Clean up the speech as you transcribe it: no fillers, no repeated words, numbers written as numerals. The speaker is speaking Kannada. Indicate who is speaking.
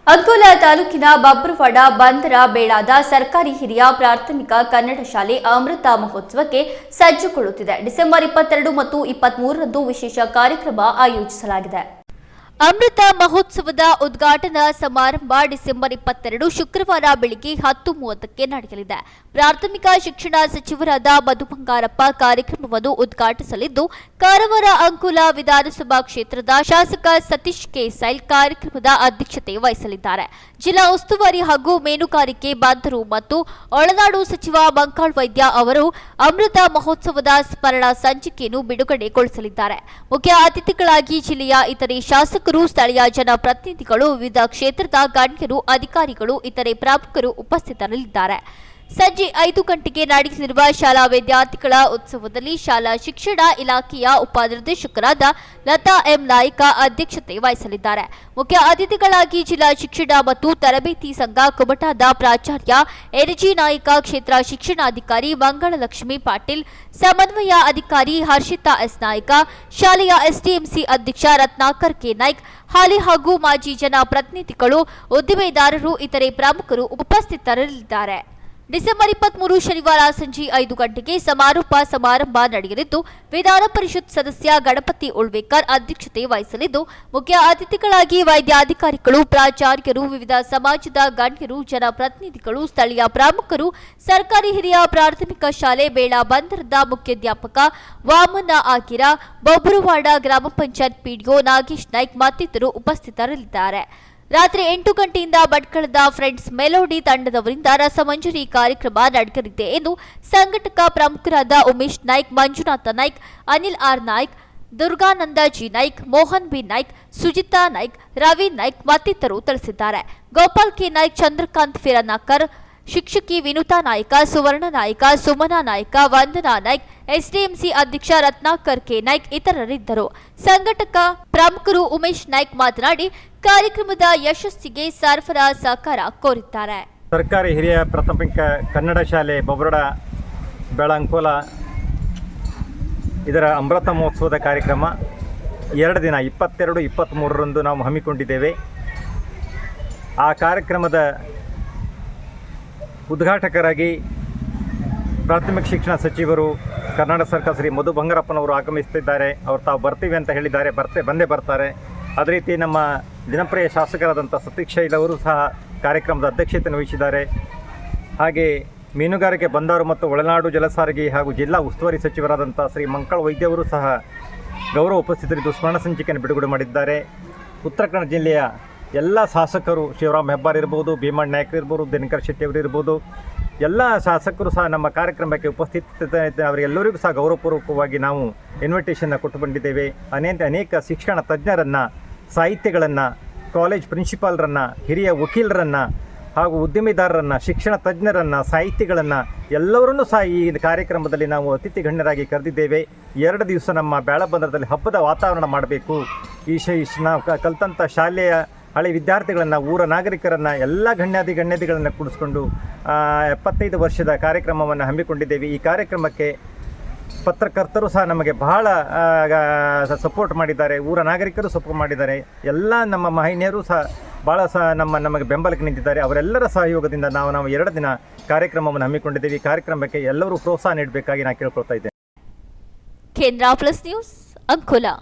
Speaker 1: ಅಂಕೋಲಾ ತಾಲೂಕಿನ ಬಬ್ರುವಾಡ ಬಂದರ ಬೇಳಾದ ಸರ್ಕಾರಿ ಹಿರಿಯ ಪ್ರಾಥಮಿಕ ಕನ್ನಡ ಶಾಲೆ ಅಮೃತ ಮಹೋತ್ಸವಕ್ಕೆ ಸಜ್ಜುಗೊಳ್ಳುತ್ತಿದೆ. ಡಿಸೆಂಬರ್ 22 ಮತ್ತು 23ರಂದು ವಿಶೇಷ ಕಾರ್ಯಕ್ರಮ ಆಯೋಜಿಸಲಾಗಿದೆ. ಅಮೃತ ಮಹೋತ್ಸವದ ಉದ್ಘಾಟನಾ ಸಮಾರಂಭ ಡಿಸೆಂಬರ್ 22 ಶುಕ್ರವಾರ ಬೆಳಗ್ಗೆ 10:30ಕ್ಕೆ ನಡೆಯಲಿದೆ. ಪ್ರಾಥಮಿಕ ಶಿಕ್ಷಣ ಸಚಿವರಾದ ಮಧು ಬಂಗಾರಪ್ಪ ಕಾರ್ಯಕ್ರಮವನ್ನು ಉದ್ಘಾಟಿಸಲಿದ್ದು, ಕಾರವಾರ ಅಂಕೋಲಾ ವಿಧಾನಸಭಾ ಕ್ಷೇತ್ರದ ಶಾಸಕ ಸತೀಶ್ ಕೆ ಸೈಲ್ ಕಾರ್ಯಕ್ರಮದ ಅಧ್ಯಕ್ಷತೆ ವಹಿಸಲಿದ್ದಾರೆ. ಜಿಲ್ಲಾ ಉಸ್ತುವಾರಿ ಹಾಗೂ ಮೀನುಗಾರಿಕೆ ಬಂದರು ಮತ್ತು ಒಳನಾಡು ಸಚಿವ ಮಂಕಾಳ್ ವೈದ್ಯ ಅವರು ಅಮೃತ ಮಹೋತ್ಸವದ ಸ್ಮರಣ ಸಂಚಿಕೆಯನ್ನು ಬಿಡುಗಡೆಗೊಳಿಸಲಿದ್ದಾರೆ. ಮುಖ್ಯ ಅತಿಥಿಗಳಾಗಿ ಜಿಲ್ಲೆಯ ಇತರೆ ಶಾಸಕರು, ಸ್ಥಳೀಯ ಜನಪ್ರತಿನಿಧಿಗಳು, ವಿವಿಧ ಕ್ಷೇತ್ರದ ಗಣ್ಯರು, ಅಧಿಕಾರಿಗಳು, ಇತರೆ ಪ್ರಮುಖರು ಉಪಸ್ಥಿತರಿರಲಿದ್ದಾರೆ. ಸಂಜೆ 5 ಗಂಟೆಗೆ ನಡೆಯಲಿರುವ ಶಾಲಾ ವಿದ್ಯಾರ್ಥಿಗಳ ಉತ್ಸವದಲ್ಲಿ ಶಾಲಾ ಶಿಕ್ಷಣ ಇಲಾಖೆಯ ಉಪನಿರ್ದೇಶಕರಾದ ಲತಾ ಎಂ ನಾಯ್ಕ ಅಧ್ಯಕ್ಷತೆ ವಹಿಸಲಿದ್ದಾರೆ. ಮುಖ್ಯ ಅತಿಥಿಗಳಾಗಿ ಜಿಲ್ಲಾ ಶಿಕ್ಷಣ ಮತ್ತು ತರಬೇತಿ ಸಂಘ ಕುಮಟಾದ ಪ್ರಾಚಾರ್ಯ ಎನ್ಜಿ ನಾಯ್ಕ, ಕ್ಷೇತ್ರ ಶಿಕ್ಷಣಾಧಿಕಾರಿ ಮಂಗಳಲಕ್ಷ್ಮಿ ಪಾಟೀಲ್, ಸಮನ್ವಯ ಅಧಿಕಾರಿ ಹರ್ಷಿತಾ ಎಸ್ ನಾಯ್ಕ, ಶಾಲೆಯ ಎಸ್ಡಿಎಂಸಿ ಅಧ್ಯಕ್ಷ ರತ್ನಾಕರ್ ಕೆ ನಾಯ್ಕ್, ಹಾಲಿ ಹಾಗೂ ಮಾಜಿ ಜನಪ್ರತಿನಿಧಿಗಳು, ಉದ್ದಿಮೆದಾರರು, ಇತರೆ ಪ್ರಮುಖರು ಉಪಸ್ಥಿತರಿರಲಿದ್ದಾರೆ. ಡಿಸೆಂಬರ್ 23 ಶನಿವಾರ ಸಂಜೆ 5 ಗಂಟೆಗೆ ಸಮಾರೋಪ ಸಮಾರಂಭ ನಡೆಯಲಿದ್ದು, ವಿಧಾನ ಪರಿಷತ್ ಸದಸ್ಯ ಗಣಪತಿ ಉಳ್ವೇಕರ್ ಅಧ್ಯಕ್ಷತೆ ವಹಿಸಲಿದ್ದು, ಮುಖ್ಯ ಅತಿಥಿಗಳಾಗಿ ವೈದ್ಯಾಧಿಕಾರಿಗಳು, ಪ್ರಾಚಾರ್ಯರು, ವಿವಿಧ ಸಮಾಜದ ಗಣ್ಯರು, ಜನಪ್ರತಿನಿಧಿಗಳು, ಸ್ಥಳೀಯ ಪ್ರಮುಖರು, ಸರ್ಕಾರಿ ಹಿರಿಯ ಪ್ರಾಥಮಿಕ ಶಾಲೆ ಬೇಳ ಬಂದರದ ಮುಖ್ಯಾಧ್ಯಾಪಕ ವಾಮನ ಆಕಿರ, ಬಬ್ರುವಾಡ ಗ್ರಾಮ ಪಂಚಾಯತ್ ಪಿಡಿಒ ನಾಗೇಶ್ ನಾಯ್ಕ್ ಮತ್ತಿತರರು ಉಪಸ್ಥಿತರಿರಲಿದ್ದಾರೆ. ರಾತ್ರಿ 8 ಗಂಟೆಯಿಂದ ಭಟ್ಕಳದ ಫ್ರೆಂಡ್ಸ್ ಮೆಲೋಡಿ ತಂಡದವರಿಂದ ರಸಮಂಜರಿ ಕಾರ್ಯಕ್ರಮ ನಡೆಯಲಿದೆ ಎಂದು ಸಂಘಟಕ ಪ್ರಮುಖರಾದ Umesh Naik, Manjunatha Naik, Anil R Naik, Durgananda G Naik, Mohan B Naik, Sujitha Naik, Ravi Naik ಮತ್ತಿತರರು ತಿಳಿಸಿದ್ದಾರೆ. ಗೋಪಾಲ್ ಕೆ ನಾಯ್ಕ್, ಚಂದ್ರಕಾಂತ್ ಫಿರನಾಕರ್, ಶಿಕ್ಷಕಿ ವಿನುತಾ ನಾಯ್ಕ, ಸುವರ್ಣ ನಾಯ್ಕ, ಸುಮನಾ ನಾಯ್ಕ, ವಂದನಾ ನಾಯ್ಕ್, ಎಸ್ಡಿಎಂಸಿ ಅಧ್ಯಕ್ಷ ರತ್ನಾಕರ್ ಕೆ ನಾಯ್ಕ್ ಇತರರಿದ್ದರು. ಸಂಘಟಕ ಪ್ರಮುಖರು ಉಮೇಶ್ ನಾಯ್ಕ್ ಮಾತನಾಡಿ ಕಾರ್ಯಕ್ರಮದ ಯಶಸ್ಸಿಗೆ ಸರ್ವರ ಸಹಕಾರ ಕೋರಿದ್ದಾರೆ.
Speaker 2: ಸರ್ಕಾರಿ ಹಿರಿಯ ಪ್ರಾಥಮಿಕ ಕನ್ನಡ ಶಾಲೆ ಬಬ್ರುವಾಡ ಬೆಳಂಕೋಲ ಇದರ ಅಮೃತ ಮಹೋತ್ಸವದ ಕಾರ್ಯಕ್ರಮ 2 ದಿನ 22, 23ರಂದು ನಾವು ಹಮ್ಮಿಕೊಂಡಿದ್ದೇವೆ. ಆ ಕಾರ್ಯಕ್ರಮದ ಉದ್ಘಾಟಕರಾಗಿ ಪ್ರಾಥಮಿಕ ಶಿಕ್ಷಣ ಸಚಿವರು ಕರ್ನಾಟಕ ಸರ್ಕಾರ ಶ್ರೀ ಮಧು ಬಂಗಾರಪ್ಪನವರು ಆಗಮಿಸುತ್ತಿದ್ದಾರೆ. ಅವರು ತಾವು ಬರ್ತೀವಿ ಅಂತ ಹೇಳಿದ್ದಾರೆ, ಬಂದೇ ಬರ್ತಾರೆ. ಅದೇ ರೀತಿ ನಮ್ಮ ಜನಪ್ರಿಯ ಶಾಸಕರಾದಂಥ ಸತೀಶ್ ಶೈಲ್ ಅವರು ಸಹ ಕಾರ್ಯಕ್ರಮದ ಅಧ್ಯಕ್ಷತೆಯನ್ನು ವಹಿಸಿದ್ದಾರೆ. ಹಾಗೆ ಮೀನುಗಾರಿಕೆ ಬಂದರು ಮತ್ತು ಒಳನಾಡು ಜಲಸಾರಿಗೆ ಹಾಗೂ ಜಿಲ್ಲಾ ಉಸ್ತುವಾರಿ ಸಚಿವರಾದಂಥ ಶ್ರೀ ಮಂಕಾಳ್ ವೈದ್ಯ ಅವರು ಸಹ ಗೌರವ ಉಪಸ್ಥಿತರಿದ್ದು ಸ್ಮರಣ ಸಂಚಿಕೆಯನ್ನು ಬಿಡುಗಡೆ ಮಾಡಿದ್ದಾರೆ. ಉತ್ತರ ಕನ್ನಡ ಜಿಲ್ಲೆಯ ಎಲ್ಲ ಶಾಸಕರು, ಶಿವರಾಮ್ ಹೆಬ್ಬಾರ್ ಇರ್ಬೋದು, ಭೀಮಣ್ಣ ನಾಯ್ಕರು ಇರ್ಬೋದು, ದಿನಕರ್ ಶೆಟ್ಟಿ ಅವರು ಇರ್ಬೋದು, ಎಲ್ಲ ಶಾಸಕರು ಸಹ ನಮ್ಮ ಕಾರ್ಯಕ್ರಮಕ್ಕೆ ಉಪಸ್ಥಿತರಿದ್ದಾರೆ. ಅವರೆಲ್ಲರಿಗೂ ಸಹ ಗೌರವಪೂರ್ವಕವಾಗಿ ನಾವು ಇನ್ವಿಟೇಷನ್ನ ಕೊಟ್ಟು ಬಂದಿದ್ದೇವೆ. ಅನೇಕ ಶಿಕ್ಷಣ ತಜ್ಞರನ್ನು, ಸಾಹಿತ್ಯಗಳನ್ನು, ಕಾಲೇಜ್ ಪ್ರಿನ್ಸಿಪಾಲ್ರನ್ನು, ಹಿರಿಯ ವಕೀಲರನ್ನು ಹಾಗೂ ಉದ್ಯಮಿದಾರರನ್ನು, ಶಿಕ್ಷಣ ತಜ್ಞರನ್ನು, ಸಾಹಿತಿಗಳನ್ನು ಎಲ್ಲವರನ್ನೂ ಸಹ ಈ ಕಾರ್ಯಕ್ರಮದಲ್ಲಿ ನಾವು ಅತಿಥಿ ಗಣ್ಯರಾಗಿ ಕರೆದಿದ್ದೇವೆ. 2 ದಿವಸ ನಮ್ಮ ಬೇಳಬಂದರದಲ್ಲಿ ಹಬ್ಬದ ವಾತಾವರಣ ಮಾಡಬೇಕು. ನಾವು ಕಲಿತಂಥ ಶಾಲೆಯ ಹಳೆ ವಿದ್ಯಾರ್ಥಿಗಳನ್ನು, ಊರ ನಾಗರಿಕರನ್ನು, ಎಲ್ಲ ಗಣ್ಯಧಿಗಳನ್ನು ಕೂಡಿಸ್ಕೊಂಡು 75 ವರ್ಷದ ಕಾರ್ಯಕ್ರಮವನ್ನು ಹಮ್ಮಿಕೊಂಡಿದ್ದೇವೆ. ಈ ಕಾರ್ಯಕ್ರಮಕ್ಕೆ ಪತ್ರಕರ್ತರು ಸಹ ನಮಗೆ ಬಹಳ ಸಪೋರ್ಟ್ ಮಾಡಿದ್ದಾರೆ, ಊರ ನಾಗರಿಕರು ಸಪೋರ್ಟ್ ಮಾಡಿದ್ದಾರೆ, ಎಲ್ಲ ನಮ್ಮ ಮಹಿಳೆಯರು ಸಹ ಭಾಳ ಸಹ ನಮಗೆ ಬೆಂಬಲಕ್ಕೆ ನಿಂತಿದ್ದಾರೆ. ಅವರೆಲ್ಲರ ಸಹಯೋಗದಿಂದ ನಾವು 2 ದಿನ ಕಾರ್ಯಕ್ರಮವನ್ನು ಹಮ್ಮಿಕೊಂಡಿದ್ದೇವೆ. ಈ ಕಾರ್ಯಕ್ರಮಕ್ಕೆ ಎಲ್ಲರೂ ಪ್ರೋತ್ಸಾಹ ನೀಡಬೇಕಾಗಿ ನಾನು ಕೇಳ್ಕೊಳ್ತಾ ಇದ್ದೇನೆ.
Speaker 1: ಕೇಂದ್ರ ಪ್ಲಸ್ ನ್ಯೂಸ್ ಅಂಕೋಲಾ.